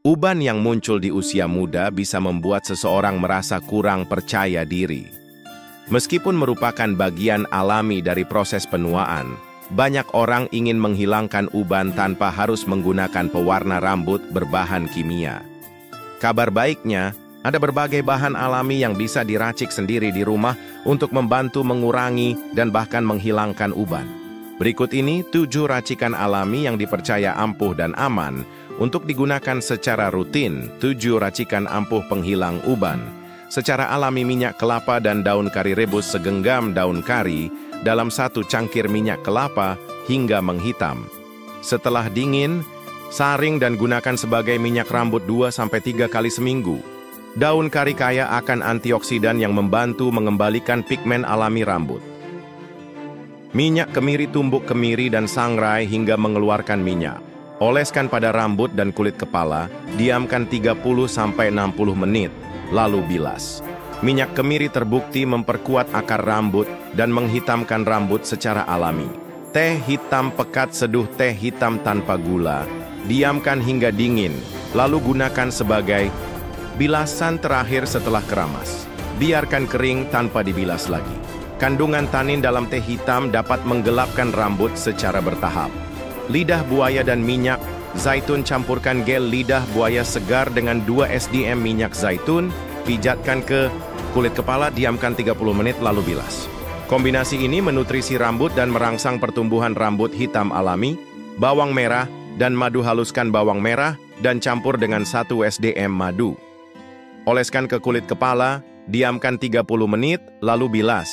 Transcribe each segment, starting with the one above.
Uban yang muncul di usia muda bisa membuat seseorang merasa kurang percaya diri. Meskipun merupakan bagian alami dari proses penuaan, banyak orang ingin menghilangkan uban tanpa harus menggunakan pewarna rambut berbahan kimia. Kabar baiknya, ada berbagai bahan alami yang bisa diracik sendiri di rumah untuk membantu mengurangi dan bahkan menghilangkan uban. Berikut ini 7 racikan alami yang dipercaya ampuh dan aman untuk digunakan secara rutin. 7 racikan ampuh penghilang uban. Secara alami, minyak kelapa dan daun kari rebus segenggam daun kari dalam 1 cangkir minyak kelapa hingga menghitam. Setelah dingin, saring dan gunakan sebagai minyak rambut 2-3 kali seminggu. Daun kari kaya akan antioksidan yang membantu mengembalikan pigmen alami rambut. Minyak kemiri, tumbuk kemiri dan sangrai hingga mengeluarkan minyak. Oleskan pada rambut dan kulit kepala, diamkan 30-60 menit, lalu bilas. Minyak kemiri terbukti memperkuat akar rambut dan menghitamkan rambut secara alami. Teh hitam pekat, seduh teh hitam tanpa gula. Diamkan hingga dingin, lalu gunakan sebagai bilasan terakhir setelah keramas. Biarkan kering tanpa dibilas lagi. Kandungan tanin dalam teh hitam dapat menggelapkan rambut secara bertahap. Lidah buaya dan minyak zaitun, campurkan gel lidah buaya segar dengan 2 SDM minyak zaitun, pijatkan ke kulit kepala, diamkan 30 menit lalu bilas. Kombinasi ini menutrisi rambut dan merangsang pertumbuhan rambut hitam alami. Bawang merah dan madu, haluskan bawang merah dan campur dengan 1 SDM madu. Oleskan ke kulit kepala, diamkan 30 menit lalu bilas.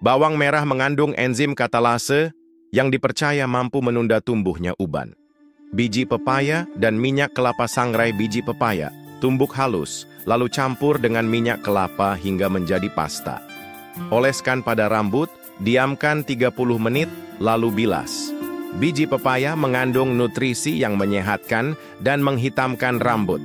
Bawang merah mengandung enzim katalase yang dipercaya mampu menunda tumbuhnya uban. Biji pepaya dan minyak kelapa sangrai biji pepaya, tumbuk halus, lalu campur dengan minyak kelapa hingga menjadi pasta. Oleskan pada rambut, diamkan 30 menit, lalu bilas. Biji pepaya mengandung nutrisi yang menyehatkan dan menghitamkan rambut.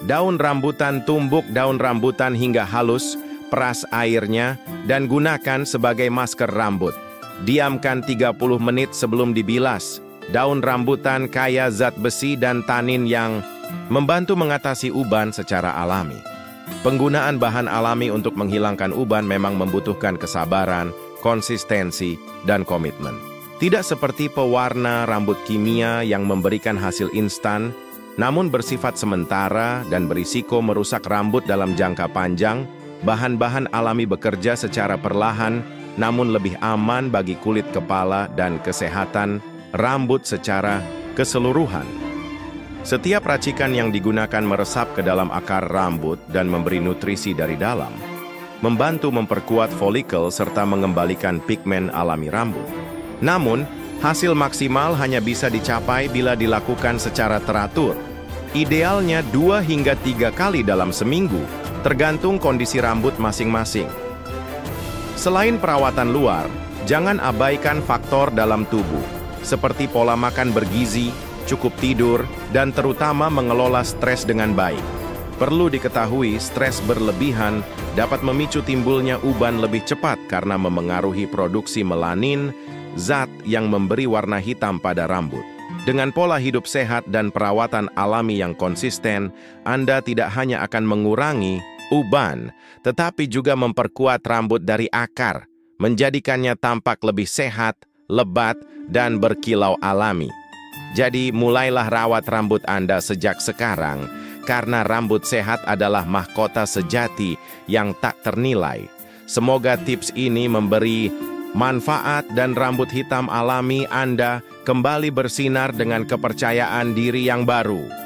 Daun rambutan, tumbuk daun rambutan hingga halus, peras airnya, dan gunakan sebagai masker rambut. Diamkan 30 menit sebelum dibilas. Daun rambutan kaya zat besi dan tanin yang membantu mengatasi uban secara alami. Penggunaan bahan alami untuk menghilangkan uban memang membutuhkan kesabaran, konsistensi, dan komitmen. Tidak seperti pewarna rambut kimia yang memberikan hasil instan, namun bersifat sementara dan berisiko merusak rambut dalam jangka panjang. Bahan-bahan alami bekerja secara perlahan, namun lebih aman bagi kulit kepala dan kesehatan rambut secara keseluruhan. Setiap racikan yang digunakan meresap ke dalam akar rambut dan memberi nutrisi dari dalam, membantu memperkuat folikel serta mengembalikan pigmen alami rambut. Namun, hasil maksimal hanya bisa dicapai bila dilakukan secara teratur. Idealnya 2 hingga 3 kali dalam seminggu, tergantung kondisi rambut masing-masing. Selain perawatan luar, jangan abaikan faktor dalam tubuh, seperti pola makan bergizi, cukup tidur, dan terutama mengelola stres dengan baik. Perlu diketahui, stres berlebihan dapat memicu timbulnya uban lebih cepat karena memengaruhi produksi melanin, zat yang memberi warna hitam pada rambut. Dengan pola hidup sehat dan perawatan alami yang konsisten, Anda tidak hanya akan mengurangi uban, tetapi juga memperkuat rambut dari akar, menjadikannya tampak lebih sehat, lebat, dan berkilau alami. Jadi, mulailah rawat rambut Anda sejak sekarang, karena rambut sehat adalah mahkota sejati yang tak ternilai. Semoga tips ini memberi manfaat dan rambut hitam alami Anda kembali bersinar dengan kepercayaan diri yang baru.